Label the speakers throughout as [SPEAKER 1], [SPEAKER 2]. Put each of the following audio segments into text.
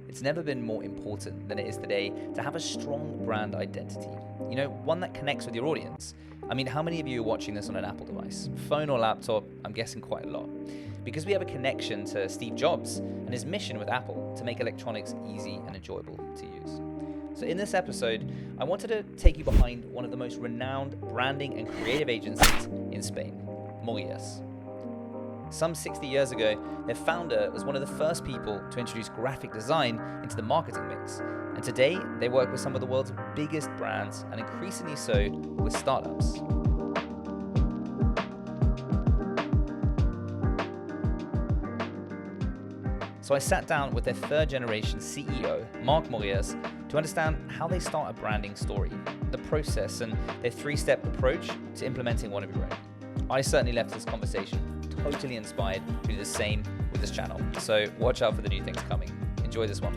[SPEAKER 1] It's never been more important than it is today to have a strong brand identity. You know, one that connects with your audience. I mean, how many of you are watching this on an Apple device? Phone or laptop? I'm guessing quite a lot. Because we have a connection to Steve Jobs and his mission with Apple to make electronics easy and enjoyable to use. So in this episode, I wanted to take you behind one of the most renowned branding and creative agencies in Spain, Morillas. Some 60 years ago, their founder was one of the first people to introduce graphic design into the marketing mix. And today, they work with some of the world's biggest brands, and increasingly so with startups. So I sat down with their third generation CEO, Marc Morillas, to understand how they start a branding story, the process, and their three-step approach to implementing one of your own. I certainly left this conversation totally inspired to do the same with this channel. So watch out for the new things coming. Enjoy this one.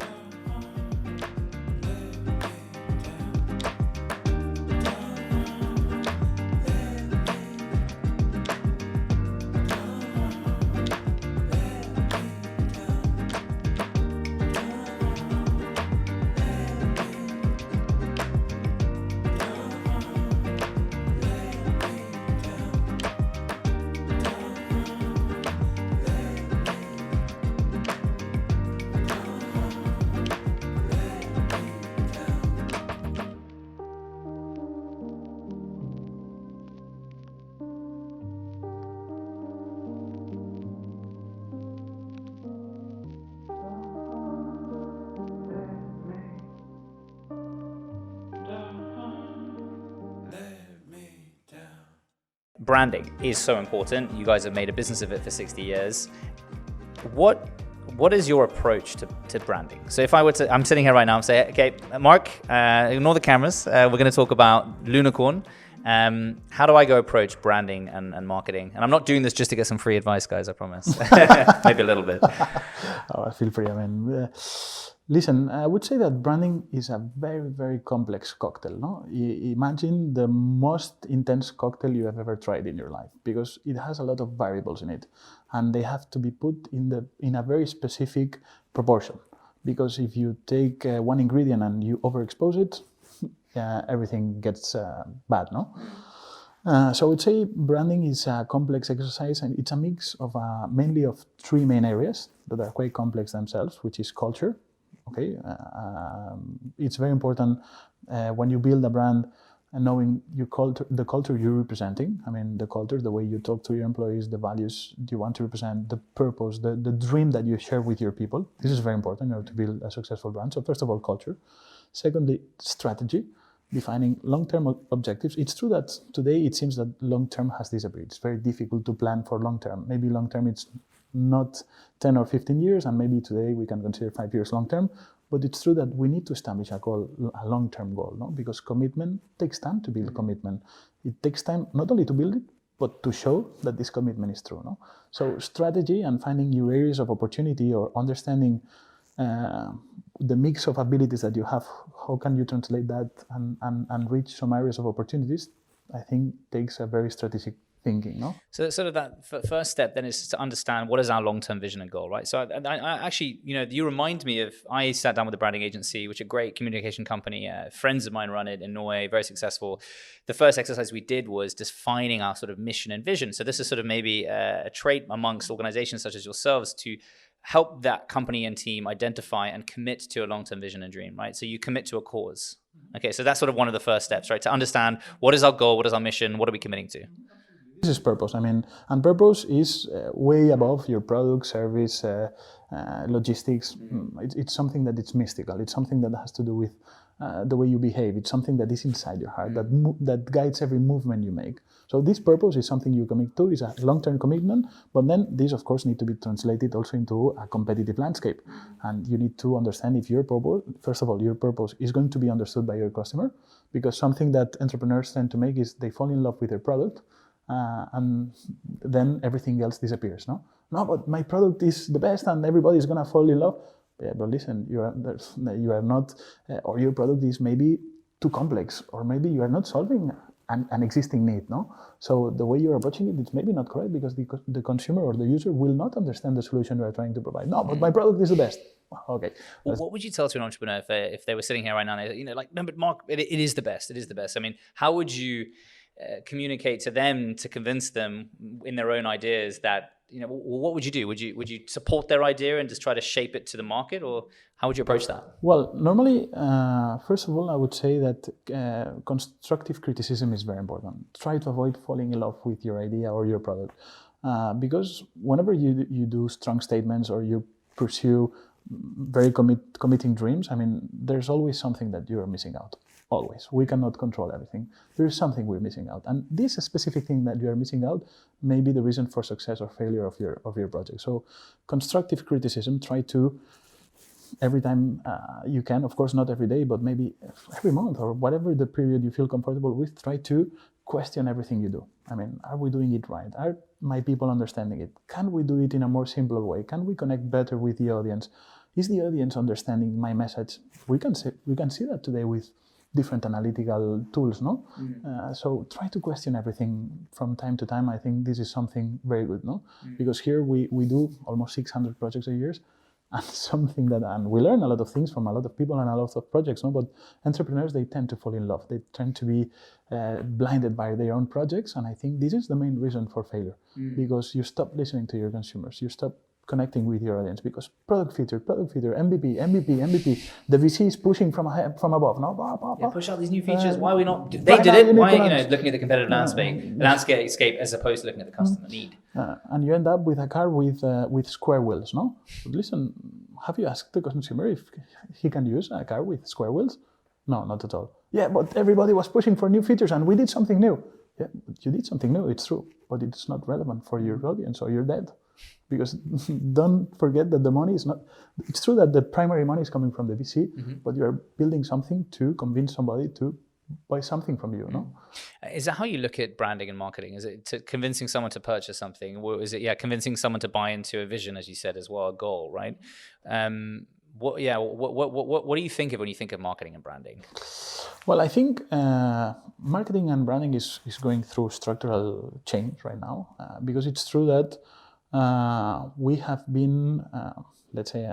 [SPEAKER 1] Branding is so important. You guys have made a business of it for 60 years. What is your approach to branding? So if I were to, I'm sitting here right now, I'm saying, okay, Mark, ignore the cameras. We're going to talk about Lunicorn. How do I go approach branding and marketing? And I'm not doing this just to get some free advice, guys, I promise. Maybe a little bit.
[SPEAKER 2] I feel free. Listen, I would say that branding is a very, very complex cocktail. No? Imagine the most intense cocktail you have ever tried in your life, because it has a lot of variables in it, and they have to be put in a very specific proportion. Because if you take one ingredient and you overexpose it, everything gets bad, no? So I would say branding is a complex exercise, and it's a mix of mainly of three main areas that are quite complex themselves, which is culture. Okay, it's very important when you build a brand and knowing the culture you're representing. I mean, the culture, the way you talk to your employees, the values you want to represent, the purpose, the dream that you share with your people. This is very important in order to build a successful brand. So first of all, culture. Secondly, strategy, defining long-term objectives. It's true that today it seems that long-term has disappeared. It's very difficult to plan for long-term. Maybe long-term it's not 10 or 15 years, and maybe today we can consider 5 years long-term, but it's true that we need to establish a long-term goal, no? Because commitment takes time to build commitment. It takes time not only to build it, but to show that this commitment is true, no? So strategy and finding new areas of opportunity, or understanding the mix of abilities that you have, how can you translate that and reach some areas of opportunities, I think takes a very strategic thinking, no?
[SPEAKER 1] So sort of that first step then is to understand what is our long-term vision and goal, right? So I actually, you remind me of, I sat down with a branding agency, which is a great communication company. Friends of mine run it in Norway, very successful. The first exercise we did was defining our sort of mission and vision. So this is sort of maybe a trait amongst organizations such as yourselves to help that company and team identify and commit to a long-term vision and dream, right? So you commit to a cause. Okay, so that's sort of one of the first steps, right? To understand what is our goal, what is our mission, what are we committing to?
[SPEAKER 2] This is purpose. I mean, and purpose is way above your product, service, logistics. It's something that it's mystical. It's something that has to do with the way you behave. It's something that is inside your heart, that guides every movement you make. So this purpose is something you commit to, is a long-term commitment, but then this, of course, need to be translated also into a competitive landscape. And you need to understand if your purpose, first of all, your purpose is going to be understood by your customer, because something that entrepreneurs tend to make is they fall in love with their product, and then everything else disappears, no? No, but my product is the best and everybody's gonna fall in love. Yeah, but listen, you are not, or your product is maybe too complex, or maybe you are not solving an existing need, no? So the way you're approaching it, it's maybe not correct because the consumer or the user will not understand the solution you are trying to provide. No, but my product is the best. Okay.
[SPEAKER 1] Well, what would you tell to an entrepreneur if they were sitting here right now, and no, but Mark, it is the best. It is the best. I mean, how would you communicate to them to convince them in their own ideas that, what would you do? Would you support their idea and just try to shape it to the market, or how would you approach that?
[SPEAKER 2] Well, normally, first of all, I would say that constructive criticism is very important. Try to avoid falling in love with your idea or your product, because whenever you do strong statements or you pursue very committing dreams, I mean, there's always something that you are missing out. Always. We cannot control everything. There is something we're missing out. And this specific thing that you are missing out may be the reason for success or failure of your project. So constructive criticism, try to, every time you can, of course not every day, but maybe every month or whatever the period you feel comfortable with, try to question everything you do. I mean, are we doing it right? Are my people understanding it? Can we do it in a more simpler way? Can we connect better with the audience? Is the audience understanding my message? We can see that today with different analytical tools, no? So try to question everything from time to time. I think this is something very good, no? Because here we do almost 600 projects a year, and we learn a lot of things from a lot of people and a lot of projects, no? But entrepreneurs, they tend to fall in love. They tend to be blinded by their own projects, and I think this is the main reason for failure, because you stop listening to your consumers, you stop connecting with your audience, because product feature, MVP. The VC is pushing from above, no?
[SPEAKER 1] Yeah, push out these new features. Why are we not? They did it. Why, looking at the competitive landscape as opposed to looking at the customer need.
[SPEAKER 2] And you end up with a car with square wheels, no? But listen, have you asked the consumer if he can use a car with square wheels? No, not at all. Yeah, but everybody was pushing for new features, and we did something new. Yeah, but you did something new. It's true, but it's not relevant for your audience, or you're dead. Because don't forget that the money is not, it's true that the primary money is coming from the VC, but you are building something to convince somebody to buy something from you, no?
[SPEAKER 1] Is that how you look at branding and marketing? Is it convincing someone to purchase something? Or is it, convincing someone to buy into a vision, as you said, as well, a goal, right? What do you think of when you think of marketing and branding?
[SPEAKER 2] Well, I think marketing and branding is going through structural change right now, because it's true that we have been, let's say,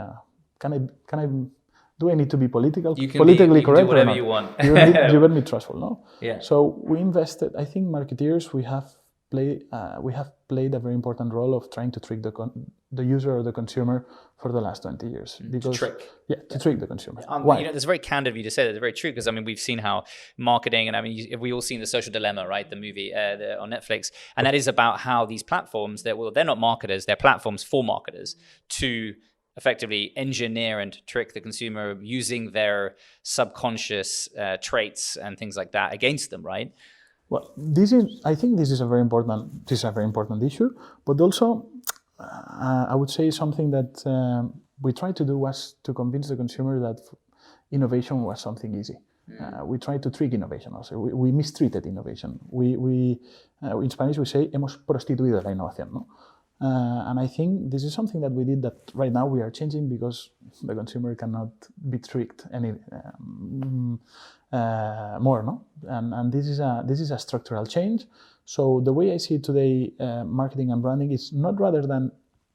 [SPEAKER 2] do I need to be politically correct?
[SPEAKER 1] Do whatever you want.
[SPEAKER 2] You got me trustful, no?
[SPEAKER 1] Yeah.
[SPEAKER 2] So we invested. I think marketeers, we have played a very important role of trying to trick the user or the consumer for the last 20 years.
[SPEAKER 1] To trick.
[SPEAKER 2] Yeah, to trick the consumer.
[SPEAKER 1] Why? That's very candid of you to say that. It's very true, because we've seen how marketing, and we all seen The Social Dilemma, right? The movie on Netflix, and that is about how these platforms, they're not marketers, they're platforms for marketers to effectively engineer and trick the consumer using their subconscious traits and things like that against them, right?
[SPEAKER 2] Well, I think this is a very important issue, but also I would say something that we tried to do was to convince the consumer that innovation was something easy. We tried to trick innovation also. We mistreated innovation. We in Spanish we say hemos prostituido la innovación, no? And I think this is something that we did that right now we are changing, because the consumer cannot be tricked any more, no? And this is a structural change. So the way I see it today, marketing and branding is not rather than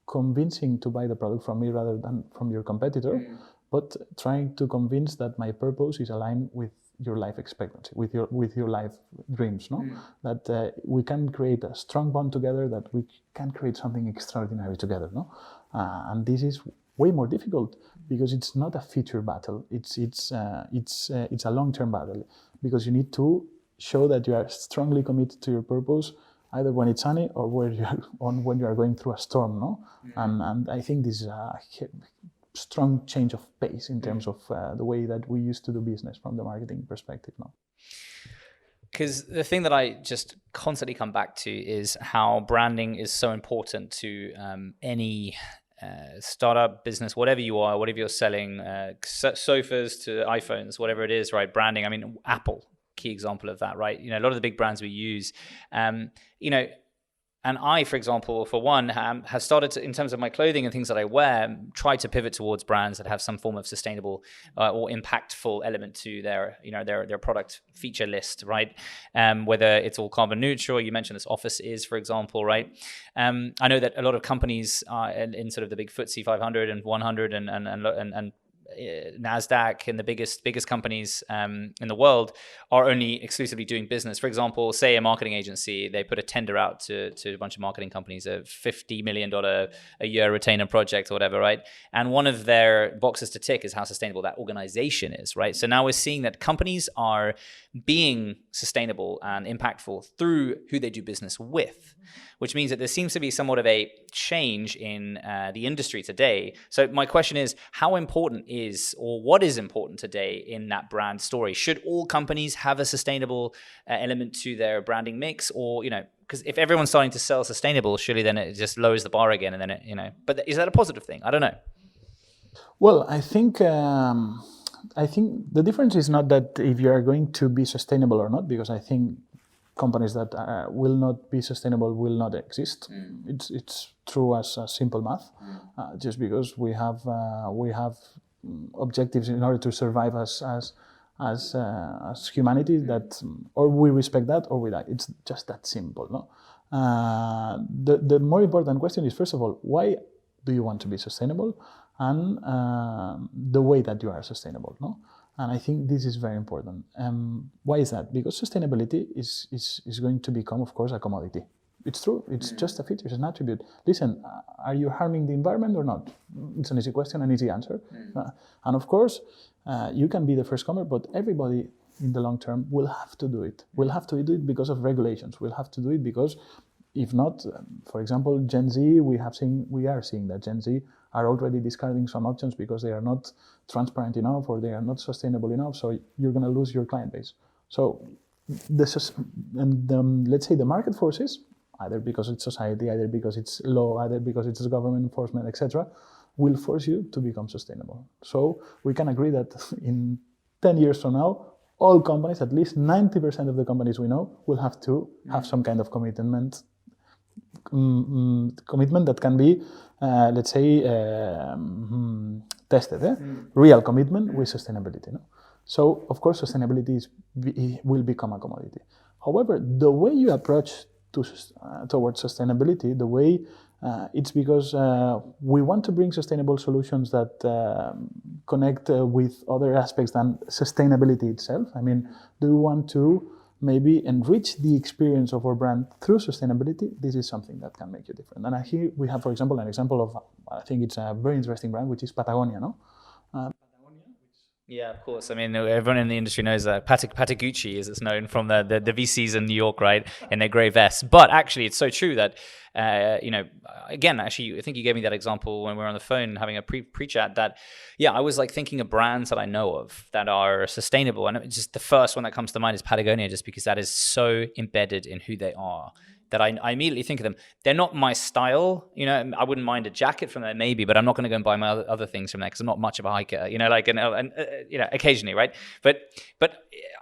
[SPEAKER 2] convincing to buy the product from me rather than from your competitor, but trying to convince that my purpose is aligned with your life expectancy, with your life dreams, no? That we can create a strong bond together, that we can create something extraordinary together, no? And this is way more difficult, because it's not a feature battle. It's a long-term battle, because you need to show that you are strongly committed to your purpose, either when it's sunny or when you are going through a storm, no? And I think this is a strong change of pace in terms of the way that we used to do business from the marketing perspective, no?
[SPEAKER 1] Because the thing that I just constantly come back to is how branding is so important to any startup business, whatever you're selling, sofas to iPhones, whatever it is, right? Branding. Apple, key example of that, right? A lot of the big brands we use, And I, for example, for one, have started to, in terms of my clothing and things that I wear, try to pivot towards brands that have some form of sustainable or impactful element to their, their product feature list, right? Whether it's all carbon neutral, you mentioned this Office is, for example, right? I know that a lot of companies in sort of the big FTSE 500 and 100 and NASDAQ and the biggest companies in the world are only exclusively doing business. For example, say a marketing agency, they put a tender out to a bunch of marketing companies, a $50 million a year retainer project or whatever, right? And one of their boxes to tick is how sustainable that organization is, right? So now we're seeing that companies are being sustainable and impactful through who they do business with, which means that there seems to be somewhat of a change in the industry today. So my question is, how important is, or what is important today in that brand story? Should all companies have a sustainable element to their branding mix? Or, because if everyone's starting to sell sustainable, surely then it just lowers the bar again, and then it, but is that a positive thing? I don't know.
[SPEAKER 2] Well, I think the difference is not that if you are going to be sustainable or not, because I think companies that will not be sustainable will not exist. It's true as simple math. Just because we have objectives in order to survive as humanity, that or we respect that or we die. It's just that simple, no? The more important question is, first of all, why do you want to be sustainable, and the way that you are sustainable, no? And I think this is very important. Why is that? Because sustainability is going to become, of course, a commodity. It's true. It's just a feature. It's an attribute. Listen, are you harming the environment or not? It's an easy question, an easy answer. And of course, you can be the first comer, but everybody in the long term will have to do it. Will have to do it because of regulations. Will have to do it because, if not, for example, Gen Z, we are seeing that Gen Z are already discarding some options because they are not transparent enough or they are not sustainable enough. So you're going to lose your client base. So let's say the market forces, either because it's society, either because it's law, either because it's government enforcement, etc., will force you to become sustainable. So we can agree that in 10 years from now, all companies, at least 90% of the companies we know, will have to have some kind of commitment that can be, let's say, tested, real commitment with sustainability. No? So, of course, sustainability will become a commodity. However, the way you approach towards sustainability, the way it's because we want to bring sustainable solutions that connect with other aspects than sustainability itself. I mean, do we want to maybe enrich the experience of our brand through sustainability? This is something that can make you different. And here we have, for example, an example of, I think it's a very interesting brand, which is Patagonia, no?
[SPEAKER 1] Yeah, of course. I mean, everyone in the industry knows that Patagucci is known from the VCs in New York, right, in their grey vests. But actually, it's so true that, again, actually, I think you gave me that example when we were on the phone having a pre-chat that, I was like thinking of brands that I know of that are sustainable. And it's just the first one that comes to mind is Patagonia, just because that is so embedded in who they are, that I immediately think of them. They're not my style, I wouldn't mind a jacket from there maybe, but I'm not going to go and buy my other things from there because I'm not much of a hiker, occasionally, right? But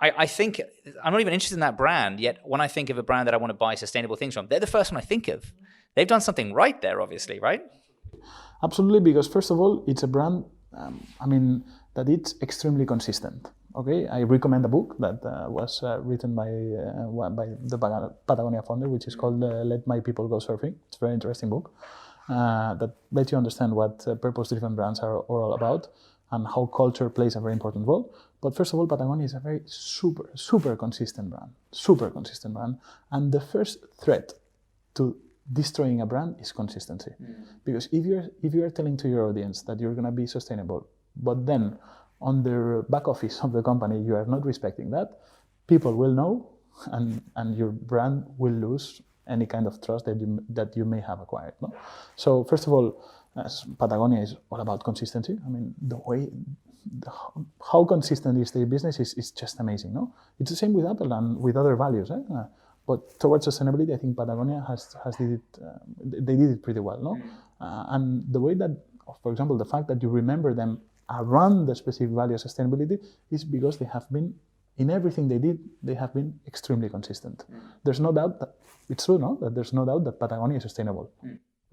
[SPEAKER 1] I think I'm not even interested in that brand, yet when I think of a brand that I want to buy sustainable things from, they're the first one I think of. They've done something right there, obviously, right?
[SPEAKER 2] Absolutely, because first of all, it's a brand, that it's extremely consistent. Okay, I recommend a book that was written by the Patagonia founder, which is called Let My People Go Surfing. It's a very interesting book that lets you understand what purpose-driven brands are all about and how culture plays a very important role. But first of all, Patagonia is a very super consistent brand. And the first threat to destroying a brand is consistency. Because if you are telling to your audience that you're going to be sustainable, but then on the back office of the company, you are not respecting that, people will know, and your brand will lose any kind of trust that you may have acquired. No? So first of all, Patagonia is all about consistency. I mean, how consistent is their business is just amazing. No, it's the same with Apple and with other values. But towards sustainability, I think Patagonia they did it pretty well. No, and the way that, for example, the fact that you remember them around the specific value of sustainability is because they have been in everything they did, they have been extremely consistent. There's no doubt that it's true, no? That there's no doubt that Patagonia is sustainable.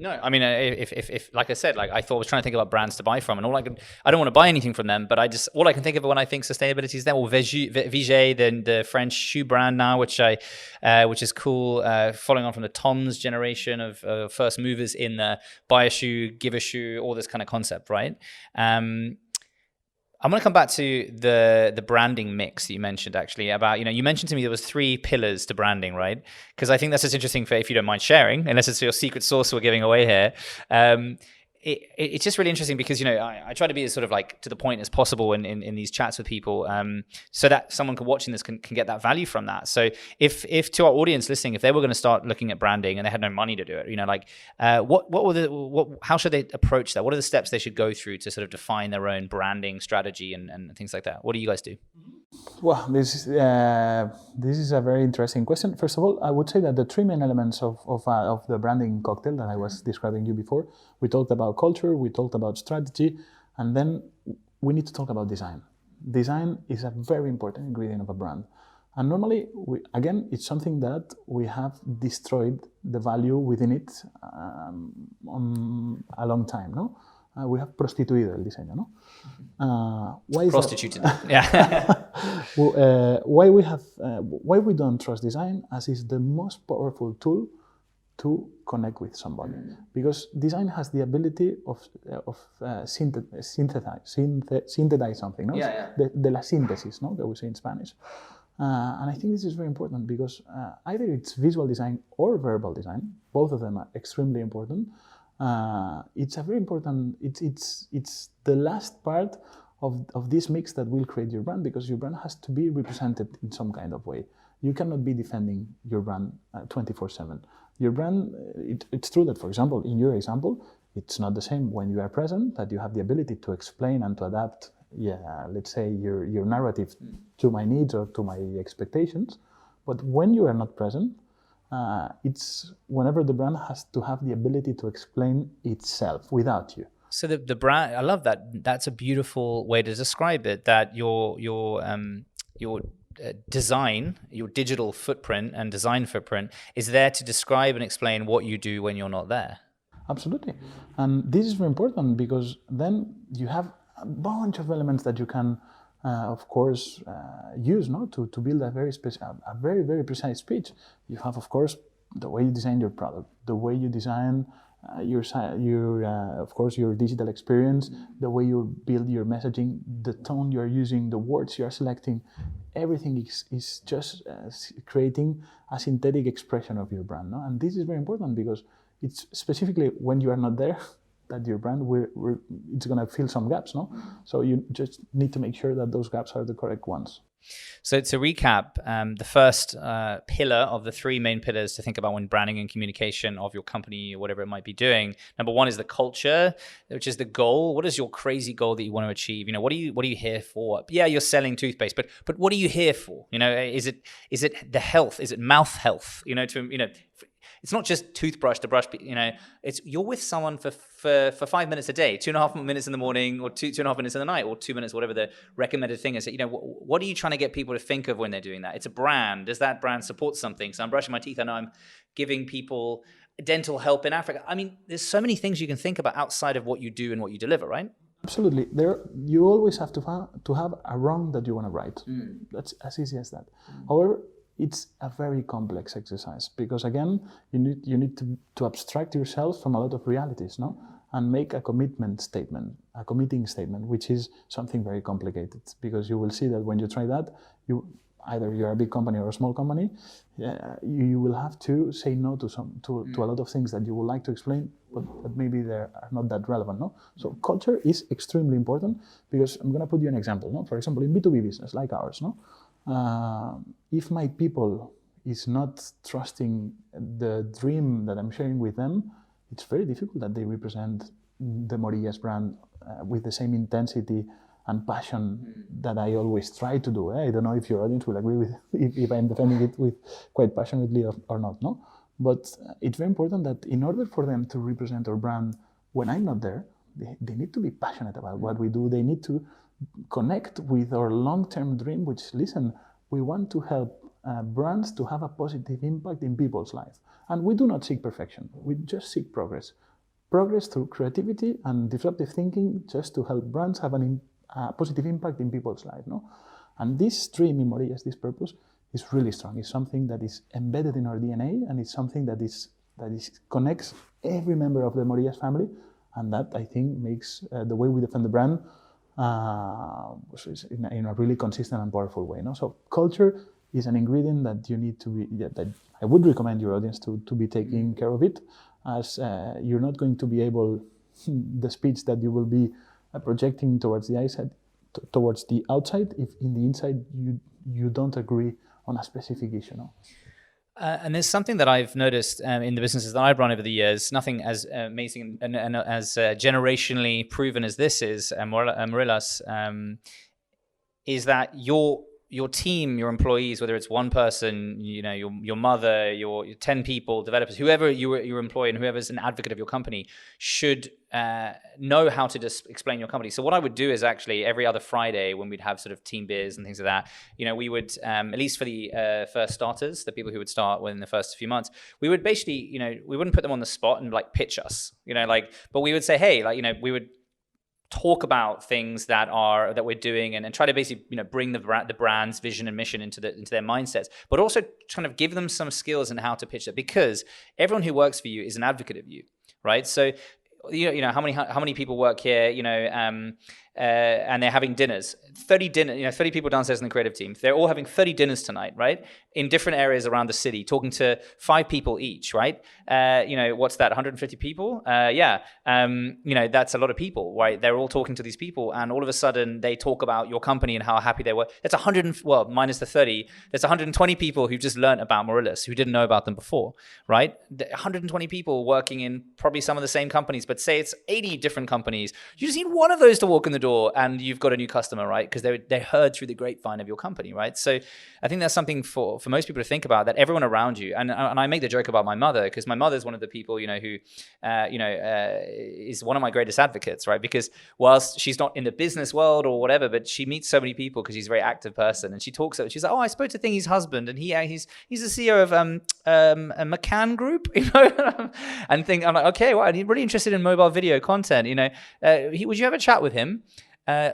[SPEAKER 1] No, I mean, if like I said, like I was trying to think about brands to buy from, and I don't want to buy anything from them, but all I can think of when I think sustainability is them, or Viget, the French shoe brand now, which is cool, following on from the Tom's generation of first movers in the buy a shoe, give a shoe, all this kind of concept, right? I'm going to come back to the branding mix you mentioned, actually, about, you mentioned to me there was 3 pillars to branding, right? Because I think that's just interesting if you don't mind sharing, unless it's your secret sauce we're giving away here. It's just really interesting because, I try to be as sort of like to the point as possible in these chats with people, so that someone watching this can get that value from that. So if to our audience listening, if they were going to start looking at branding and they had no money to do it, how should they approach that? What are the steps they should go through to sort of define their own branding strategy and things like that? What do you guys do?
[SPEAKER 2] Well, this is a very interesting question. First of all, I would say that the 3 main elements of the branding cocktail that I was describing you before, we talked about culture, we talked about strategy, and then we need to talk about design. Design is a very important ingredient of a brand. And normally, it's something that we have destroyed the value within it on a long time, no? We have prostituido el diseño, no? Why is
[SPEAKER 1] prostituted? Yeah.
[SPEAKER 2] Why we don't trust design, as is the most powerful tool to connect with somebody, because design has the ability of synthesize something, no?
[SPEAKER 1] Yeah.
[SPEAKER 2] De la síntesis, no? That we say in Spanish. And I think this is very important because either it's visual design or verbal design, both of them are extremely important. It's a very important. It's the last part of this mix that will create your brand, because your brand has to be represented in some kind of way. You cannot be defending your brand 24/7. Your brand. It's true that, for example, in your example, it's not the same when you are present, that you have the ability to explain and to adapt. Let's say your narrative to my needs or to my expectations. But when you are not present, it's whenever the brand has to have the ability to explain itself without you.
[SPEAKER 1] So the brand, I love that. That's a beautiful way to describe it. That your design, your digital footprint and design footprint is there to describe and explain what you do when you're not there.
[SPEAKER 2] Absolutely, and this is very important because then you have a bunch of elements that you can, of course, use, no, to build a very very precise speech. You have, of course, the way you design your product, the way you design of course, your digital experience, the way you build your messaging, the tone you are using, the words you are selecting. Everything is just creating a synthetic expression of your brand, no? And this is very important because it's specifically when you are not there that your brand it's going to fill some gaps, no? So you just need to make sure that those gaps are the correct ones.
[SPEAKER 1] So to recap, the first pillar of the 3 main pillars to think about when branding and communication of your company or whatever it might be doing. Number 1 is the culture, which is the goal. What is your crazy goal that you want to achieve? What are you here for? Yeah, you're selling toothpaste, but what are you here for? Is it the health? Is it mouth health? It's not just toothbrush to brush. It's you're with someone for 5 minutes a day, 2.5 minutes in the morning, or 2.5 minutes in the night, or 2 minutes, whatever the recommended thing is. What are you trying to get people to think of when they're doing that? It's a brand. Does that brand support something? So I'm brushing my teeth. I know I'm giving people dental help in Africa. I mean, there's so many things you can think about outside of what you do and what you deliver, right?
[SPEAKER 2] Absolutely. You always have to have a wrong that you want to right. That's as easy as that. However, it's a very complex exercise because, again, you need to abstract yourself from a lot of realities, no, and make a committing statement, which is something very complicated. Because you will see that when you try that, either you're a big company or a small company, you will have to say no to a lot of things that you would like to explain, but maybe they are not that relevant, no. So culture is extremely important because I'm going to put you an example, no. For example, in B2B business like ours, no. If my people is not trusting the dream that I'm sharing with them, it's very difficult that they represent the Morillas brand with the same intensity and passion that I always try to do. I don't know if your audience will agree with if I'm defending it with quite passionately or not, no? But it's very important that in order for them to represent our brand when I'm not there, they need to be passionate about what we do. They need to connect with our long-term dream, which, listen, we want to help brands to have a positive impact in people's lives. And we do not seek perfection. We just seek progress. Progress through creativity and disruptive thinking, just to help brands have a positive impact in people's lives. No? And this dream in Morillas, this purpose, is really strong. It's something that is embedded in our DNA, and it's something that connects every member of the Morillas family, and that, I think, makes the way we defend the brand in a really consistent and powerful way. No? So culture is an ingredient that you need to be, that I would recommend your audience to be taking care of it, as you're not going to be able, the speech that you will be projecting towards the outside, if in the inside you don't agree on a specific issue. No?
[SPEAKER 1] And there's something that I've noticed in the businesses that I've run over the years, nothing as amazing and as generationally proven as this is, Morelos, is that your team, your employees, whether it's one person, your mother, your 10 people, developers, whoever you employ and whoever's an advocate of your company should know how to just explain your company. So what I would do is actually every other Friday when we'd have sort of team beers and things like that, we would, at least for the first starters, the people who would start within the first few months, we would basically, we wouldn't put them on the spot and like pitch us, but we would say, hey, we would talk about things that we're doing and try to basically bring the brand's vision and mission into their mindsets, but also kind of give them some skills in how to pitch it, because everyone who works for you is an advocate of you, right? So how many people work here, and they're having dinners, 30 people downstairs in the creative team. They're all having 30 dinners tonight, right? In different areas around the city, talking to 5 people each, right? What's that, 150 people? Yeah. That's a lot of people, right? They're all talking to these people, and all of a sudden they talk about your company and how happy they were. That's minus the 30, there's 120 people who've just learned about Morelos, who didn't know about them before, right? 120 people working in probably some of the same companies, but say it's 80 different companies. You just need one of those to walk in the door and you've got a new customer, right? Because they heard through the grapevine of your company, right? So I think that's something for most people to think about, that everyone around you, and I make the joke about my mother, because my mother is one of the people, who, is one of my greatest advocates, right? Because whilst she's not in the business world or whatever, but she meets so many people because she's a very active person, and she's like, oh, I spoke to Thingy's husband, and he's the CEO of a McCann Group, and I'm like, okay, well, I'm really interested in mobile video content, would you have a chat with him?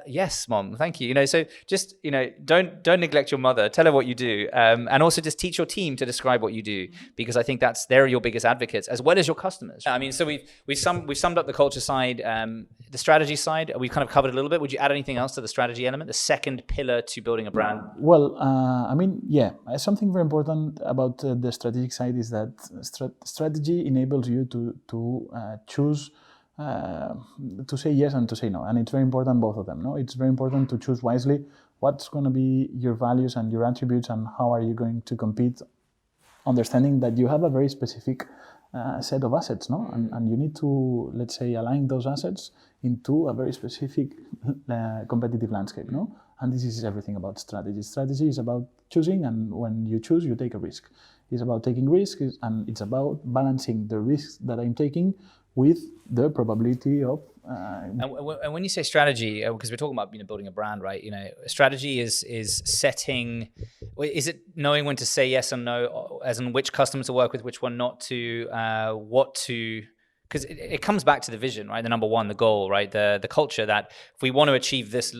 [SPEAKER 1] Yes, Mom, thank you. So just, don't neglect your mother. Tell her what you do, and also just teach your team to describe what you do, because I think they're your biggest advocates as well as your customers. I mean, so we've summed up the culture side, the strategy side. We've kind of covered a little bit. Would you add anything else to the strategy element, the second pillar to building a brand?
[SPEAKER 2] Well, something very important about the strategic side is that strategy enables you to choose. To say yes and to say no, and it's very important, both of them. No, it's very important to choose wisely what's going to be your values and your attributes, and how are you going to compete, understanding that you have a very specific set of assets, no, and you need to, let's say, align those assets into a very specific competitive landscape, no. And this is everything about strategy. Strategy is about choosing, and when you choose, you take a risk. It's about taking risks, and it's about balancing the risks that I'm taking with the probability of.
[SPEAKER 1] And when you say strategy, because we're talking about building a brand, right? Strategy is setting. Is it knowing when to say yes and no, as in which customers to work with, which one not to, what to? Because it comes back to the vision, right? The number one, the goal, right? The culture, that if we want to achieve this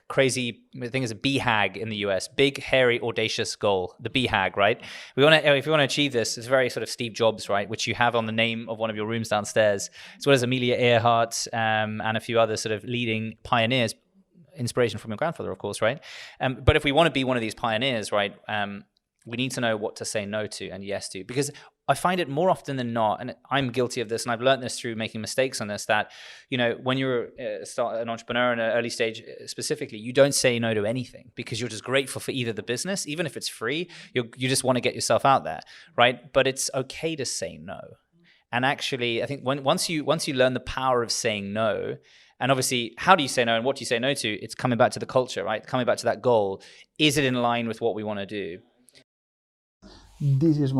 [SPEAKER 1] crazy thing is a BHAG in the US, big, hairy, audacious goal, the BHAG, right? If we want to achieve this, it's very sort of Steve Jobs, right? Which you have on the name of one of your rooms downstairs, as well as Amelia Earhart and a few other sort of leading pioneers, inspiration from your grandfather, of course, right? But if we want to be one of these pioneers, right, we need to know what to say no to and yes to, because I find it more often than not, and I'm guilty of this, and I've learned this through making mistakes on this, that, when you're an entrepreneur in an early stage specifically, you don't say no to anything because you're just grateful for either the business, even if it's free, you just want to get yourself out there, right? But it's okay to say no. And actually, I think once you learn the power of saying no, and obviously, how do you say no and what do you say no to? It's coming back to the culture, right? Coming back to that goal. Is it in line with what we want to do?
[SPEAKER 2] This is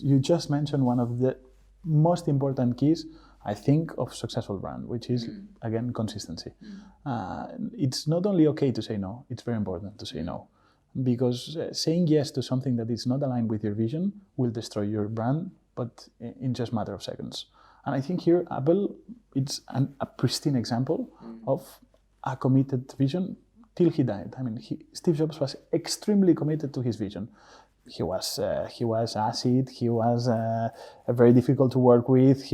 [SPEAKER 2] you just mentioned one of the most important keys, I think, of successful brand, which is, again, consistency. It's not only okay to say no, it's very important to say no. because saying yes to something that is not aligned with your vision will destroy your brand, but in just a matter of seconds. And I think here Apple, it's a pristine example of a committed vision till he died. I mean, Steve Jobs was extremely committed to his vision. He was acid. He was very difficult to work with.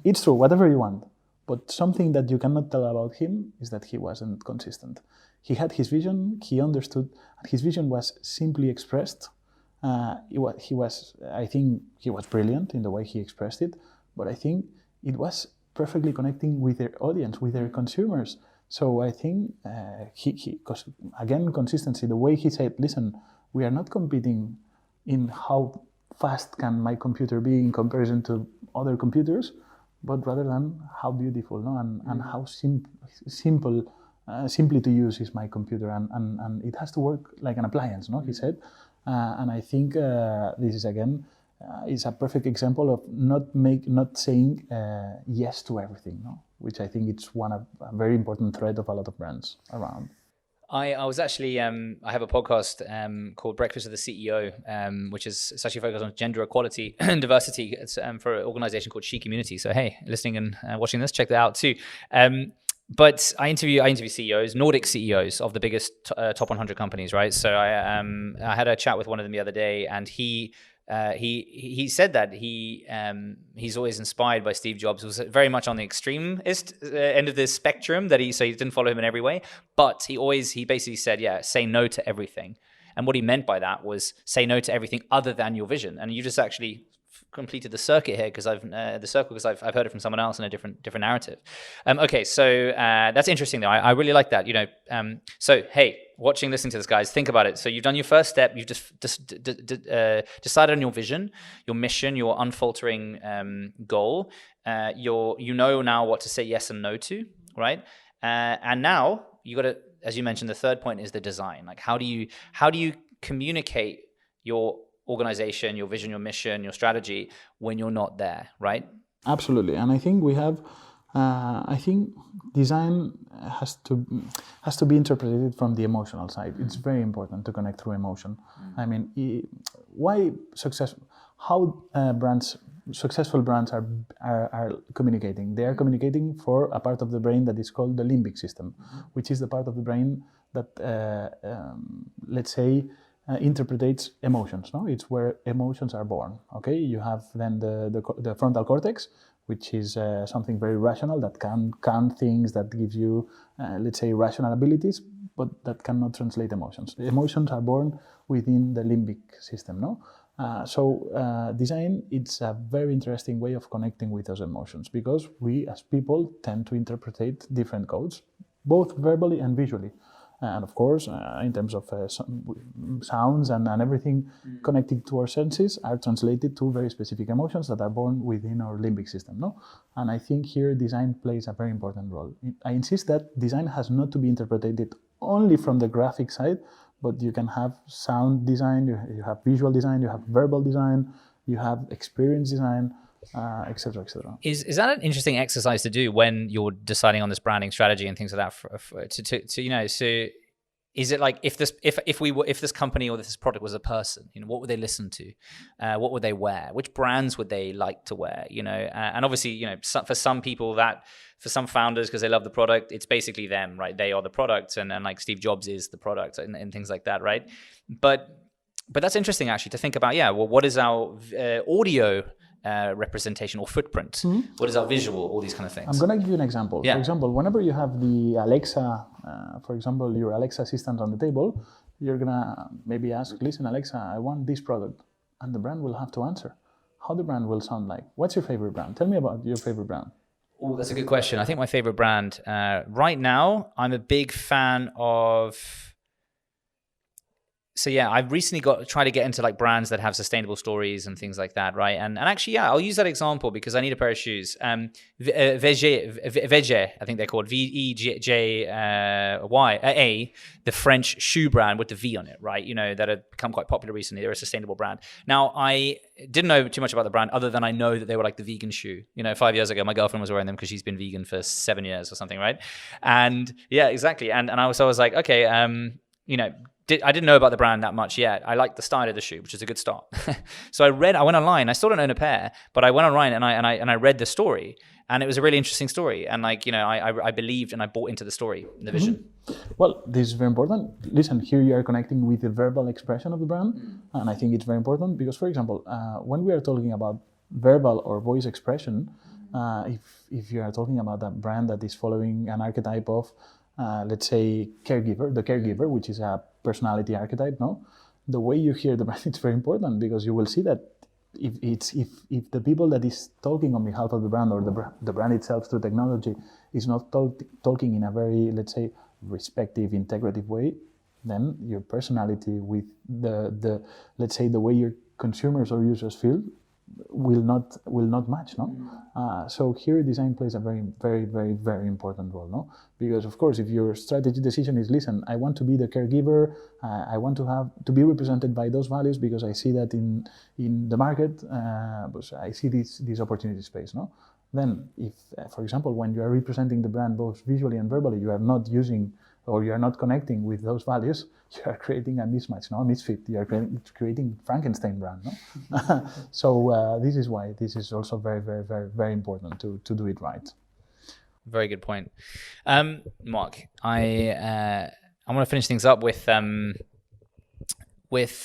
[SPEAKER 2] It's true, whatever you want. But something that you cannot tell about him is that he wasn't consistent. He had his vision. He understood. His vision was simply expressed. I think he was brilliant in the way he expressed it. But I think it was perfectly connecting with their audience, with their consumers. So I think again, consistency. The way he said, "Listen, we are not competing in how fast can my computer be in comparison to other computers, but rather than how beautiful, no, and how simply to use is my computer, and it has to work like an appliance, no?" He said, and I think this is again is a perfect example of not saying yes to everything, no, which I think it's a very important thread of a lot of brands around.
[SPEAKER 1] I was actually, I have a podcast called Breakfast with the CEO, which is actually focused on gender equality and diversity. It's for an organization called She Community. So, hey, listening and watching this, check that out too. But I interview CEOs, Nordic CEOs of the biggest top 100 companies, right? So I had a chat with one of them the other day, and he said that he's always inspired by Steve Jobs. He was very much on the extremist end of the spectrum, so he didn't follow him in every way, but he basically said, yeah, say no to everything. And what he meant by that was say no to everything other than your vision. And you just actually completed the circuit here because I've heard it from someone else in a different narrative. Okay, so that's interesting though. I really like that. So hey, listening to this, guys, think about it. So you've done your first step. You've just decided on your vision, your mission, your unfaltering goal. You know now what to say yes and no to, right? And now you got to, as you mentioned, the third point is the design. Like how do you communicate your organization, your vision, your mission, your strategy when you're not there, right?
[SPEAKER 2] Absolutely. And I think we have I think design has to be interpreted from the emotional side. It's very important to connect through emotion. I mean, how successful brands are communicating. They are communicating for a part of the brain that is called the limbic system, which is the part of the brain that let's say interprets emotions. No, it's where emotions are born. Okay, you have then the frontal cortex, which is something very rational that can count things, that gives you let's say rational abilities, but that cannot translate emotions. The emotions are born within the limbic system. No. So design, it's a very interesting way of connecting with those emotions, because we as people tend to interpret different codes, both verbally and visually. And of course, in terms of sounds and everything connected to our senses are translated to very specific emotions that are born within our limbic system. No? And I think here design plays a very important role. I insist that design has not to be interpreted only from the graphic side, but you can have sound design, you have visual design, you have verbal design, you have experience design, etc., etc.
[SPEAKER 1] Is that an interesting exercise to do when you're deciding on this branding strategy and things like that? So is it like if this company or this product was a person, what would they listen to? What would they wear? Which brands would they like to wear? And obviously, for some people for some founders, because they love the product, it's basically them, right? They are the product, and like Steve Jobs is the product, and things like that, right? But that's interesting actually to think about. Yeah, well, what is our audio representation or footprint? What is our visual? All these kind of things.
[SPEAKER 2] I'm going to give you an example. Yeah. For example, whenever you have the Alexa, for example, your Alexa assistant on the table, you're going to maybe ask, listen, Alexa, I want this product. And the brand will have to answer how the brand will sound like. What's your favorite brand? Tell me about your favorite brand.
[SPEAKER 1] Oh, that's a good question. I think my favorite brand right now, I'm a big fan of... So yeah, I've recently tried to get into like brands that have sustainable stories and things like that, right? And actually, yeah, I'll use that example because I need a pair of shoes. Veggie, I think they're called VEJYA, the French shoe brand with the V on it, right? That have become quite popular recently. They're a sustainable brand. Now, I didn't know too much about the brand other than I know that they were like the vegan shoe. 5 years ago, my girlfriend was wearing them because she's been vegan for 7 years or something, right? And yeah, exactly. And I was like, okay, I didn't know about the brand that much yet. I liked the style of the shoe, which is a good start. So I went online. I still don't own a pair, but I went online and I read the story, and it was a really interesting story. And like, you know, I believed and I bought into the story, the vision.
[SPEAKER 2] Well, this is very important. Listen, here you are connecting with the verbal expression of the brand, and I think it's very important because, for example, when we are talking about verbal or voice expression, if you are talking about a brand that is following an archetype of, let's say, the caregiver, which is a personality archetype, no? The way you hear the brand is very important because you will see that if the people that is talking on behalf of the brand or the brand itself through technology is not talking in a very, let's say, respective, integrative way, then your personality with the let's say the way your consumers or users feel will not match, no? So here design plays a very important role, no? Because of course, if your strategy decision is, listen, I want to be the caregiver, I want to be represented by those values because I see that in the market, I see this opportunity space, no? Then if, for example, when you are representing the brand both visually and verbally, you are not using or you are not connecting with those values, you are creating a mismatch, no? A misfit. You are creating Frankenstein brand, no? So this is why this is also very important to do it right.
[SPEAKER 1] Very good point. Marc, I want to finish things up with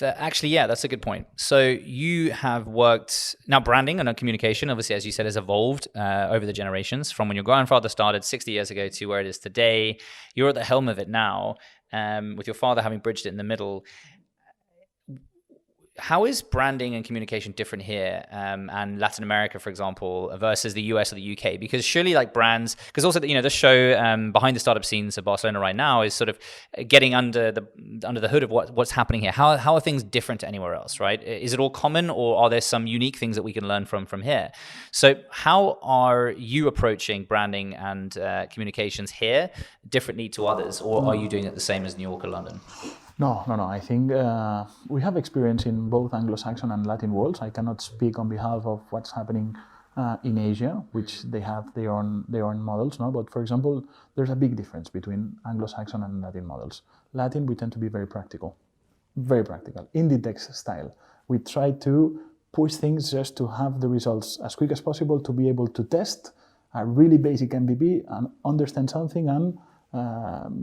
[SPEAKER 1] actually, yeah, that's a good point. So you have worked, now branding and communication, obviously, as you said, has evolved over the generations from when your grandfather started 60 years ago to where it is today. You're at the helm of it now, with your father having bridged it in the middle. How is branding and communication different here and Latin America, for example, versus the US or the UK? Because surely like brands, because also, you know, the show behind the startup scenes of Barcelona right now is sort of getting under the hood of what's happening here. How are things different to anywhere else, right? Is it all common, or are there some unique things that we can learn from here? So how are you approaching branding and communications here differently to others, or are you doing it the same as New York or London?
[SPEAKER 2] No. I think we have experience in both Anglo-Saxon and Latin worlds. I cannot speak on behalf of what's happening in Asia, which they have their own models. No, but for example, there's a big difference between Anglo-Saxon and Latin models. Latin, we tend to be very practical, Inditex style. We try to push things just to have the results as quick as possible, to be able to test a really basic MVP and understand something and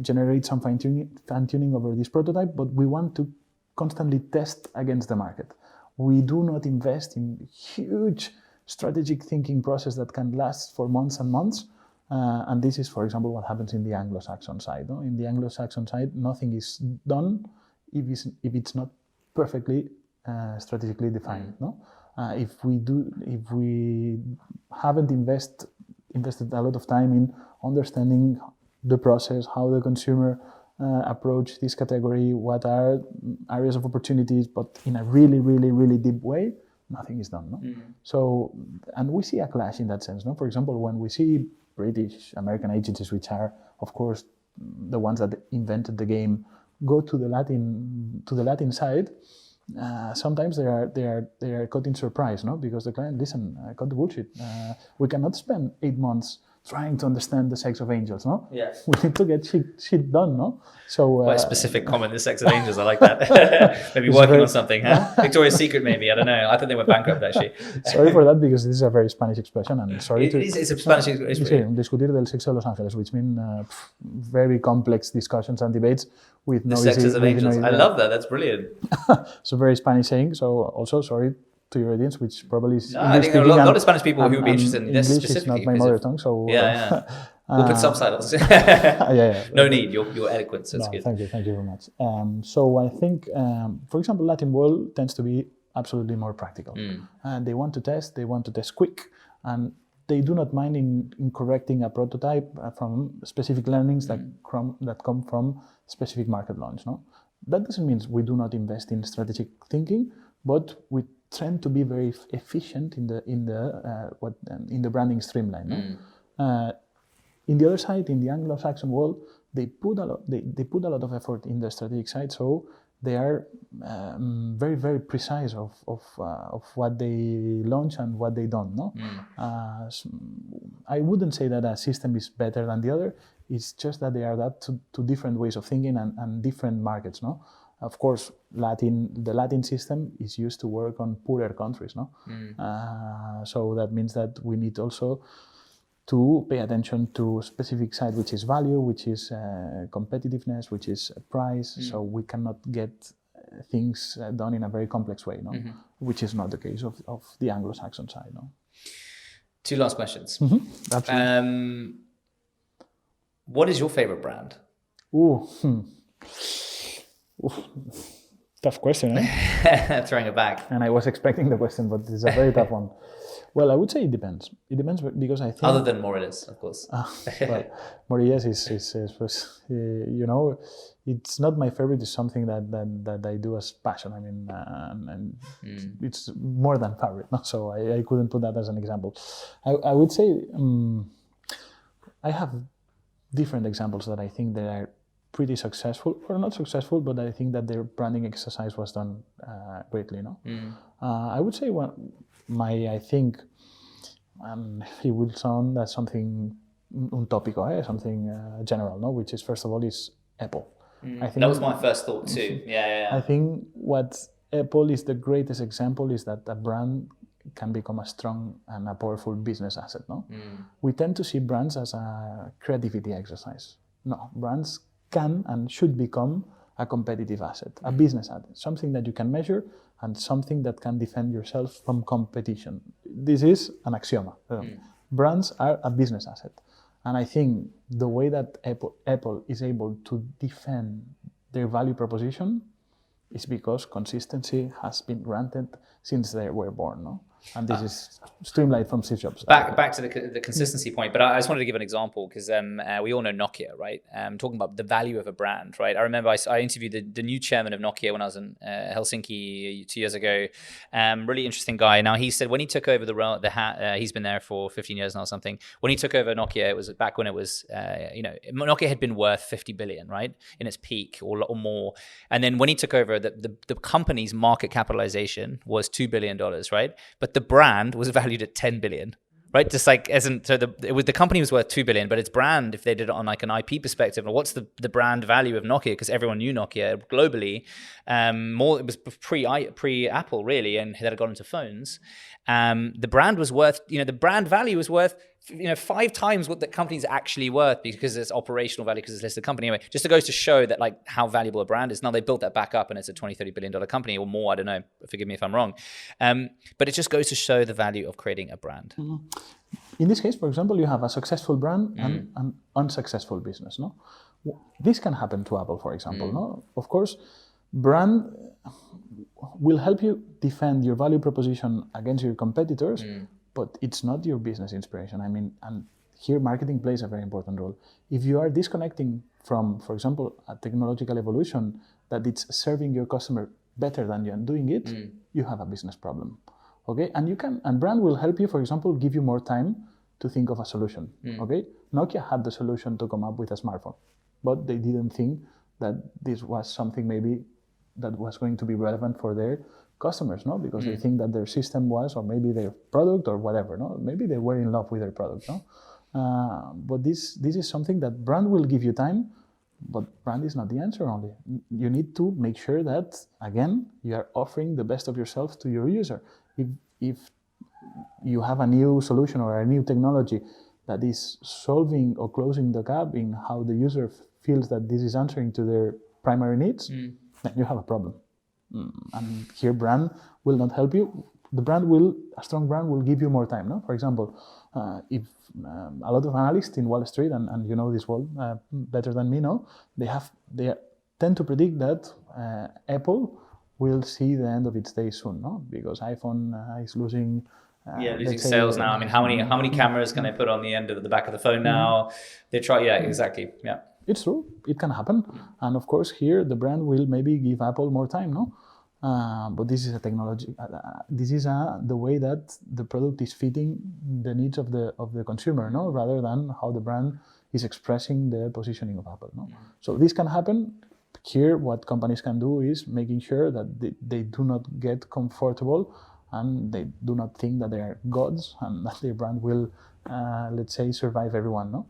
[SPEAKER 2] generate some fine-tuning over this prototype, but we want to constantly test against the market. We do not invest in huge strategic thinking process that can last for months and months. And this is, for example, what happens in the Anglo-Saxon side. No? In the Anglo-Saxon side, nothing is done if it's not perfectly strategically defined. No? If we haven't invested a lot of time in understanding the process, how the consumer approach this category, what are areas of opportunities, but in a really deep way, nothing is done. No? So, and we see a clash in that sense. No? For example, when we see British, American agencies, which are, of course, the ones that invented the game, go to the Latin side, sometimes they are caught in surprise, no? Because the client, listen, cut the bullshit. We cannot spend 8 months trying to understand the sex of angels, no?
[SPEAKER 1] Yeah.
[SPEAKER 2] We need to get shit done, no? So
[SPEAKER 1] quite a specific comment, the sex of angels. I like that. Maybe working on something, huh? Victoria's Secret, maybe. I don't know. I thought they went bankrupt, actually.
[SPEAKER 2] Sorry for that, because this is a very Spanish expression, and sorry
[SPEAKER 1] it's a Spanish expression.
[SPEAKER 2] Discutir del sexo de los ángeles, which mean very complex discussions and debates with no
[SPEAKER 1] the sexes of angels. I love that. That's brilliant.
[SPEAKER 2] So very Spanish saying. So also sorry to your audience, which probably is
[SPEAKER 1] I think there are a lot of Spanish people who would be interested in this
[SPEAKER 2] English
[SPEAKER 1] specifically.
[SPEAKER 2] Is not my mother tongue, so
[SPEAKER 1] yeah. We'll put subtitles.
[SPEAKER 2] yeah.
[SPEAKER 1] No need. Your eloquence. That's good.
[SPEAKER 2] Thank you very much. So I think, for example, Latin world tends to be absolutely more practical, and they want to test quick, and they do not mind in correcting a prototype from specific learnings that come from specific market launch. No, that doesn't mean we do not invest in strategic thinking, but we tend to be very efficient in the branding streamline. No? In the other side, in the Anglo-Saxon world, they put a lot of effort in the strategic side, so they are very precise of what they launch and what they don't. No, I wouldn't say that a system is better than the other. It's just that they are two different ways of thinking and different markets. No, Of course, the Latin system is used to work on poorer countries, no? So that means that we need also to pay attention to specific side, which is value, which is competitiveness, which is price. So we cannot get things done in a very complex way, no? Which is not the case of the Anglo-Saxon side, no?
[SPEAKER 1] 2 last questions.
[SPEAKER 2] Absolutely.
[SPEAKER 1] What is your favorite brand?
[SPEAKER 2] Tough question, eh?
[SPEAKER 1] Throwing it back.
[SPEAKER 2] And I was expecting the question, but it's a very tough one. Well, I would say it depends. It depends because I think...
[SPEAKER 1] Other than Morelos, of course.
[SPEAKER 2] Well, Morillas is you know, it's not my favorite. It's something that I do as passion. I mean, and it's more than favorite. No? So I couldn't put that as an example. I would say I have different examples that I think they are pretty successful, or not successful, but I think that their branding exercise was done greatly. No, I would say I think it will sound as something utópico, something general, no? Which is, first of all, is Apple. I think
[SPEAKER 1] that was my first thought too. Yeah.
[SPEAKER 2] I think what Apple is the greatest example is that a brand can become a strong and a powerful business asset. No, we tend to see brands as a creativity exercise. No, brands can and should become a competitive asset, a business asset, something that you can measure and something that can defend yourself from competition. This is an axioma. Brands are a business asset. And I think the way that Apple is able to defend their value proposition is because consistency has been granted since they were born. No? And this is streamlined from Steve Jobs.
[SPEAKER 1] Back to the consistency point, but I just wanted to give an example because we all know Nokia, right? Talking about the value of a brand, right? I remember I interviewed the new chairman of Nokia when I was in Helsinki 2 years ago. Really interesting guy. Now he said when he took over the hat, he's been there for 15 years now or something. When he took over Nokia, it was back when it was, Nokia had been worth 50 billion, right? In its peak or more. And then when he took over, the company's market capitalization was $2 billion, right? But the brand was valued at 10 billion, right? Just like the company was worth 2 billion, but its brand, if they did it on like an IP perspective, what's the brand value of Nokia? Because everyone knew Nokia globally. It was pre Apple really, and that had gone into phones. The brand was worth, the brand value was worth 5 times what the company's actually worth because it's operational value, because it's listed company. Anyway, just to goes to show that like how valuable a brand is. Now they built that back up and it's a $20-30 billion company or more. I don't know. Forgive me if I'm wrong. But it just goes to show the value of creating a brand.
[SPEAKER 2] In this case, for example, you have a successful brand and an unsuccessful business. No, this can happen to Apple, for example. No, of course, brand will help you defend your value proposition against your competitors. But it's not your business inspiration. I mean, and here marketing plays a very important role. If you are disconnecting from, for example, a technological evolution that it's serving your customer better than you are doing it, you have a business problem. Okay, and brand will help you, for example, give you more time to think of a solution. Okay, Nokia had the solution to come up with a smartphone, but they didn't think that this was something maybe that was going to be relevant for their customers, no? Because they think that their system was, or maybe their product or whatever, no? Maybe they were in love with their product, no? But this is something that brand will give you time, but brand is not the answer only. You need to make sure that, again, you are offering the best of yourself to your user. If you have a new solution or a new technology that is solving or closing the gap in how the user feels that this is answering to their primary needs, then you have a problem. And here brand will not help you. A strong brand will give you more time. No? For example, if a lot of analysts in Wall Street, and you know this world better than me, know, they tend to predict that Apple will see the end of its days soon, no? Because iPhone is losing.
[SPEAKER 1] Losing sales now. I mean, how many cameras can they put on the end of the back of the phone now? They try. Yeah, exactly. Yeah.
[SPEAKER 2] It's true. It can happen. And of course, here the brand will maybe give Apple more time, no? But this is a technology. This is the way that the product is fitting the needs of the consumer, no? Rather than how the brand is expressing the positioning of Apple, no? So this can happen. Here, what companies can do is making sure that they do not get comfortable and they do not think that they are gods and that their brand will, let's say, survive everyone, no?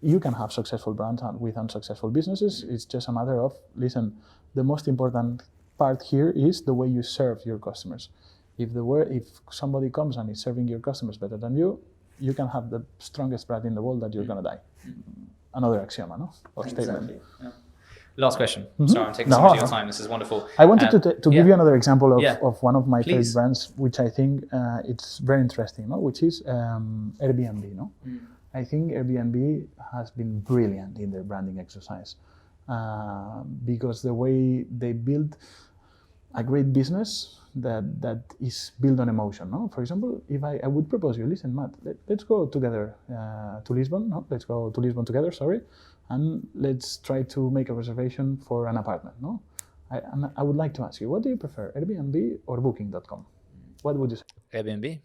[SPEAKER 2] you can have successful brands with unsuccessful businesses. It's just a matter of, listen, the most important part here is the way you serve your customers. If somebody comes and is serving your customers better than you can have the strongest brand in the world that you're going to die. Another axioma, no? Or statement.
[SPEAKER 1] Exactly. Yeah. Last question. Sorry, I'm taking so much of your time. This is wonderful.
[SPEAKER 2] I wanted to give you another example of one of my
[SPEAKER 1] Please.
[SPEAKER 2] favorite brands, which I think it's very interesting, no? Which is Airbnb. No? I think Airbnb has been brilliant in their branding exercise because the way they build a great business that is built on emotion. No? For example, if I would propose you, listen, Matt, let's go together to Lisbon. No? Let's go to Lisbon together, sorry. And let's try to make a reservation for an apartment. No, I would like to ask you, what do you prefer, Airbnb or Booking.com? What would you say?
[SPEAKER 1] Airbnb.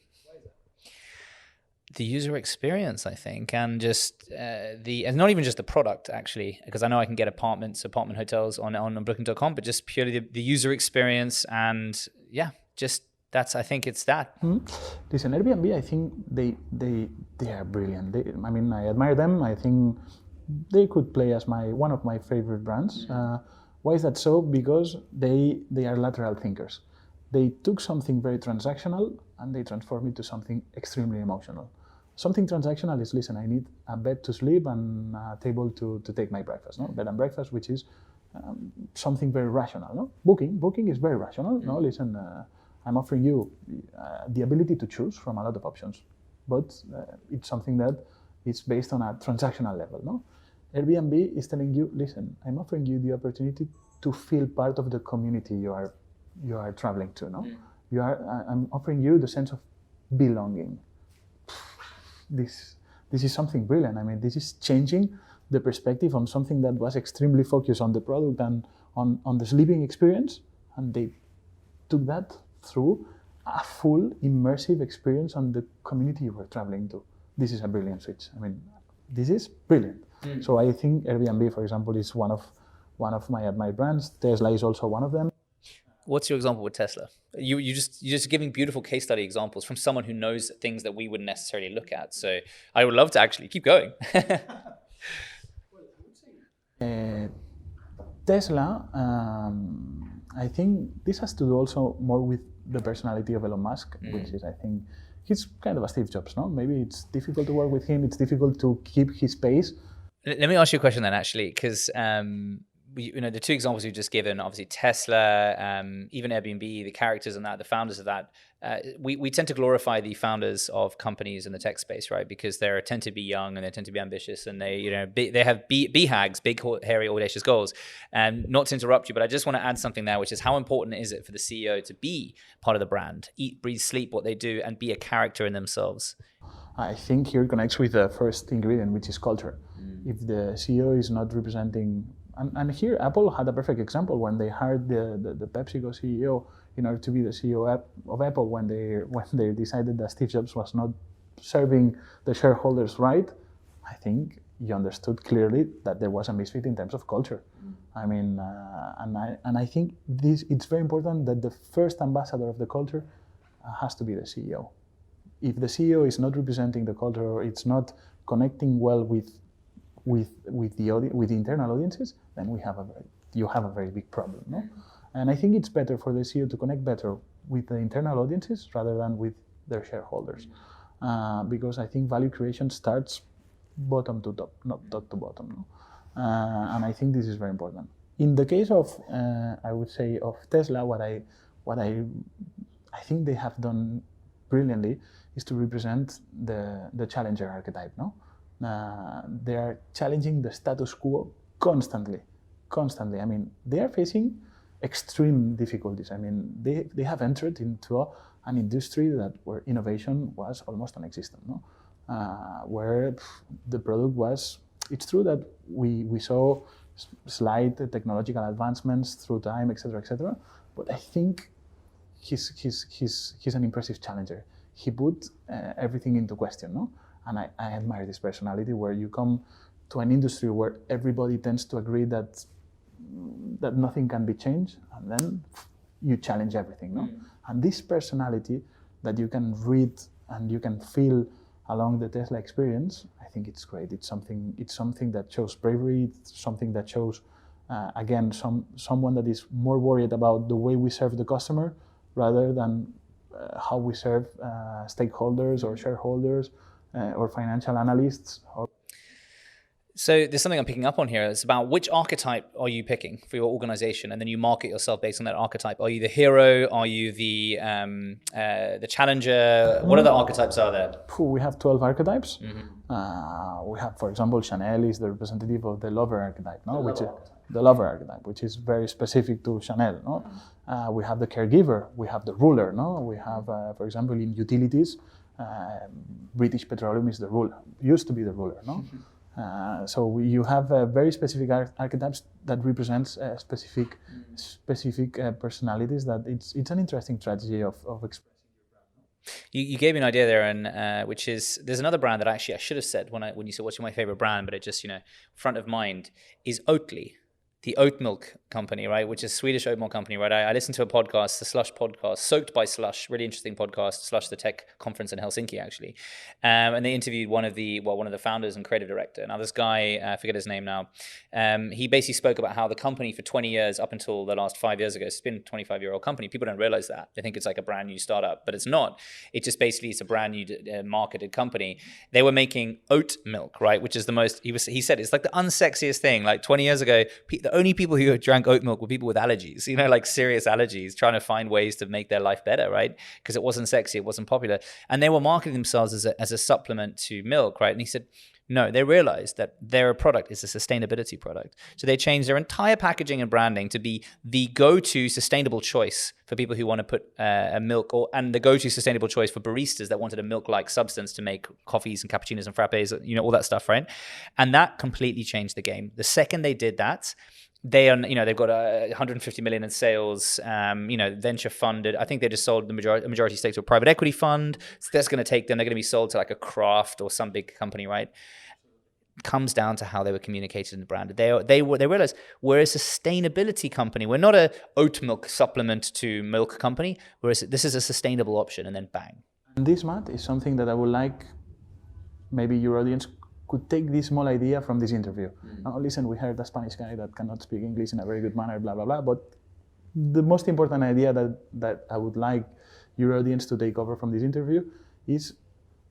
[SPEAKER 1] The user experience, I think, and just and not even just the product, actually, because I know I can get apartment hotels on Booking.com, but just purely the user experience, and I think it's that.
[SPEAKER 2] Listen, Airbnb, I think they are brilliant. I admire them. I think they could play as one of my favorite brands. Why is that so? Because they are lateral thinkers. They took something very transactional and they transformed it to something extremely emotional. Something transactional is, listen, I need a bed to sleep and a table to take my breakfast. No? Bed and breakfast, which is something very rational. No? Booking is very rational. No, listen, I'm offering you the ability to choose from a lot of options, but it's something that is based on a transactional level. No? Airbnb is telling you, listen, I'm offering you the opportunity to feel part of the community you are traveling to. No, I'm offering you the sense of belonging. This is something brilliant. I mean, this is changing the perspective on something that was extremely focused on the product and on the sleeping experience, and they took that through a full immersive experience on the community you were traveling to. This is a brilliant switch. I mean, this is brilliant. So I think Airbnb, for example, is one of my admired brands. Tesla is also one of them.
[SPEAKER 1] What's your example with Tesla? You're just giving beautiful case study examples from someone who knows things that we wouldn't necessarily look at. So I would love to actually keep going.
[SPEAKER 2] Tesla, I think this has to do also more with the personality of Elon Musk, which is, I think, he's kind of a Steve Jobs, no? Maybe it's difficult to work with him. It's difficult to keep his pace.
[SPEAKER 1] Let me ask you a question then, actually, because the two examples you've just given, obviously Tesla, even Airbnb, the characters in that, the founders of that, we tend to glorify the founders of companies in the tech space, right? Because they tend to be young and they tend to be ambitious, and they have BHAGs, big, hairy, audacious goals. And not to interrupt you, but I just want to add something there, which is how important is it for the CEO to be part of the brand, eat, breathe, sleep what they do, and be a character in themselves?
[SPEAKER 2] I think here it connects with the first ingredient, which is culture. If the CEO is not representing, and here Apple had a perfect example when they hired the PepsiCo CEO in order to be the CEO of Apple, when they decided that Steve Jobs was not serving the shareholders right. I think you understood clearly that there was a misfit in terms of culture. I mean, and I think it's very important that the first ambassador of the culture has to be the CEO. If the CEO is not representing the culture, or it's not connecting well with the internal audiences, then you have a very big problem, no? And I think it's better for the CEO to connect better with the internal audiences rather than with their shareholders, because I think value creation starts bottom to top, not top to bottom, no? And I think this is very important. In the case of, I would say, of Tesla, what I think they have done brilliantly is to represent the challenger archetype, no? They are challenging the status quo constantly. I mean, they are facing extreme difficulties. I mean, they have entered into an industry where innovation was almost non-existent, no? Where the product was. It's true that we saw slight technological advancements through time, etc., but I think he's an impressive challenger. He put everything into question, no? And I admire this personality, where you come to an industry where everybody tends to agree that nothing can be changed, and then you challenge everything, no? And this personality that you can read and you can feel along the Tesla experience, I think it's great. It's something that shows bravery. It's something that shows, again, someone that is more worried about the way we serve the customer rather than how we serve stakeholders or shareholders or financial analysts.
[SPEAKER 1] So there's something I'm picking up on here. It's about which archetype are you picking for your organization, and then you market yourself based on that archetype. Are you the hero? Are you the challenger? What other archetypes are there?
[SPEAKER 2] We have 12 archetypes. We have, for example, Chanel is the representative of the lover archetype, no? The lover archetype, which is very specific to Chanel. No? We have the caregiver. We have the ruler. No? We have, for example, in utilities, British Petroleum is the ruler. Used to be the ruler. No. So you have very specific archetypes that represents specific personalities. That it's an interesting strategy of expressing your brand.
[SPEAKER 1] You gave me an idea there, and which is there's another brand that actually I should have said when you said what's my favorite brand, but it just front of mind is Oatly. The oat milk company, right, which is a Swedish oat milk company, right? I listened to a podcast, the Slush podcast, Soaked by Slush, really interesting podcast, Slush, the tech conference in Helsinki, actually. And they interviewed one of the founders and creative director. Now, this guy, I forget his name now, he basically spoke about how the company for 20 years, up until the last 5 years ago, it's been a 25-year-old company. People don't realize that. They think it's like a brand new startup, but it's not. It just basically is a brand new marketed company. They were making oat milk, right, which is the most, he said, it's like the unsexiest thing. Like 20 years ago, the only people who drank oat milk were people with allergies, like serious allergies, trying to find ways to make their life better, right? Because it wasn't sexy, it wasn't popular. And they were marketing themselves as a supplement to milk, right? And he said, no, they realized that their product is a sustainability product. So they changed their entire packaging and branding to be the go-to sustainable choice for people who want to put a milk, and the go-to sustainable choice for baristas that wanted a milk-like substance to make coffees and cappuccinos and frappes, all that stuff, right? And that completely changed the game. The second they did that, they are, they've got 150 million in sales, venture funded. I think they just sold the majority stake to a private equity fund. So that's going to take them, they're going to be sold to like a Kraft or some big company, right? It comes down to how they were communicated in the brand. They realized we're a sustainability company. We're not a oat milk supplement to milk company. This is a sustainable option, and then bang.
[SPEAKER 2] And this, Matt, is something that I would like maybe your audience could take this small idea from this interview. Listen, we heard a Spanish guy that cannot speak English in a very good manner, blah, blah, blah. But the most important idea that I would like your audience to take over from this interview is,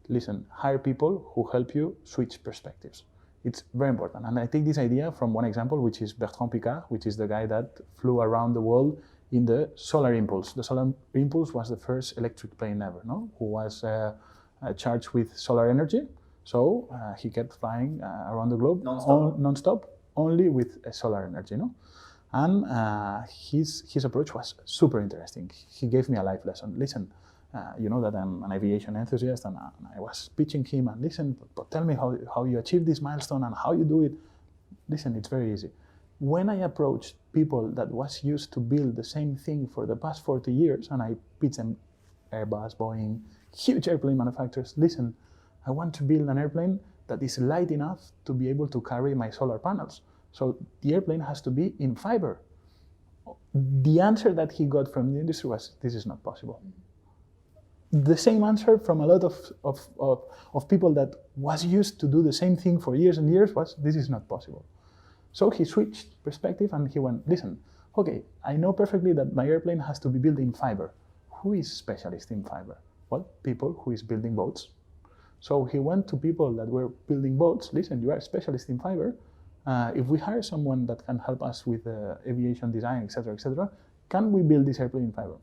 [SPEAKER 2] listen, hire people who help you switch perspectives. It's very important. And I take this idea from one example, which is Bertrand Piccard, which is the guy that flew around the world in the Solar Impulse. The Solar Impulse was the first electric plane ever, who was charged with solar energy. So he kept flying around the globe non-stop, only with solar energy, And his approach was super interesting. He gave me a life lesson. Listen, you know that I'm an aviation enthusiast, and I was pitching him, and listen, but tell me how you achieve this milestone and how you do it. Listen, it's very easy. When I approached people that was used to build the same thing for the past 40 years, and I pitched them Airbus, Boeing, huge airplane manufacturers, listen, I want to build an airplane that is light enough to be able to carry my solar panels. So the airplane has to be in fiber. The answer that he got from the industry was, this is not possible. The same answer from a lot of people that was used to do the same thing for years and years was, this is not possible. So he switched perspective and he went, listen, okay, I know perfectly that my airplane has to be built in fiber. Who is specialist in fiber? Well, people who is building boats. So he went to people that were building boats. Listen, you are a specialist in fiber. If we hire someone that can help us with aviation design, etc., can we build this airplane in fiber?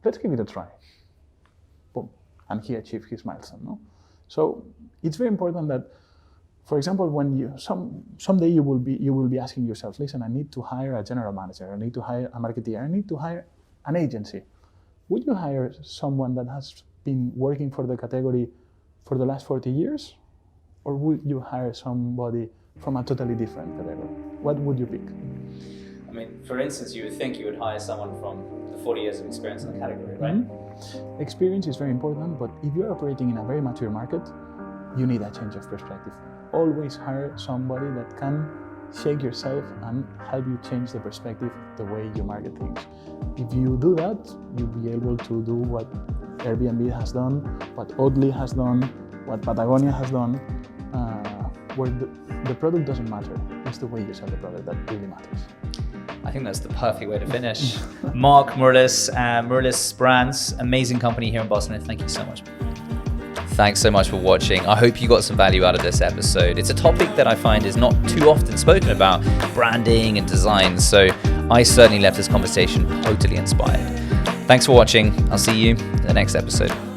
[SPEAKER 2] Let's give it a try. Boom. And he achieved his milestone. So it's very important that, for example, when someday you will be asking yourself, listen, I need to hire a general manager, I need to hire a marketeer, I need to hire an agency. Would you hire someone that has been working for the category for the last 40 years? Or would you hire somebody from a totally different category? What would you pick?
[SPEAKER 1] I mean, for instance, you would think you would hire someone from the 40 years of experience in the category, right?
[SPEAKER 2] Mm-hmm. Experience is very important, but if you're operating in a very mature market, you need a change of perspective. Always hire somebody that can shake yourself and help you change the perspective, the way you market things. If you do that, you'll be able to do what Airbnb has done, what Oatly has done, what Patagonia has done, where the product doesn't matter. It's the way you sell the product that really matters.
[SPEAKER 1] I think that's the perfect way to finish. Marc Morillas, Morelos Brands, amazing company here in Barcelona. Thank you so much. Thanks so much for watching. I hope you got some value out of this episode. It's a topic that I find is not too often spoken about, branding and design. So I certainly left this conversation totally inspired. Thanks for watching. I'll see you in the next episode.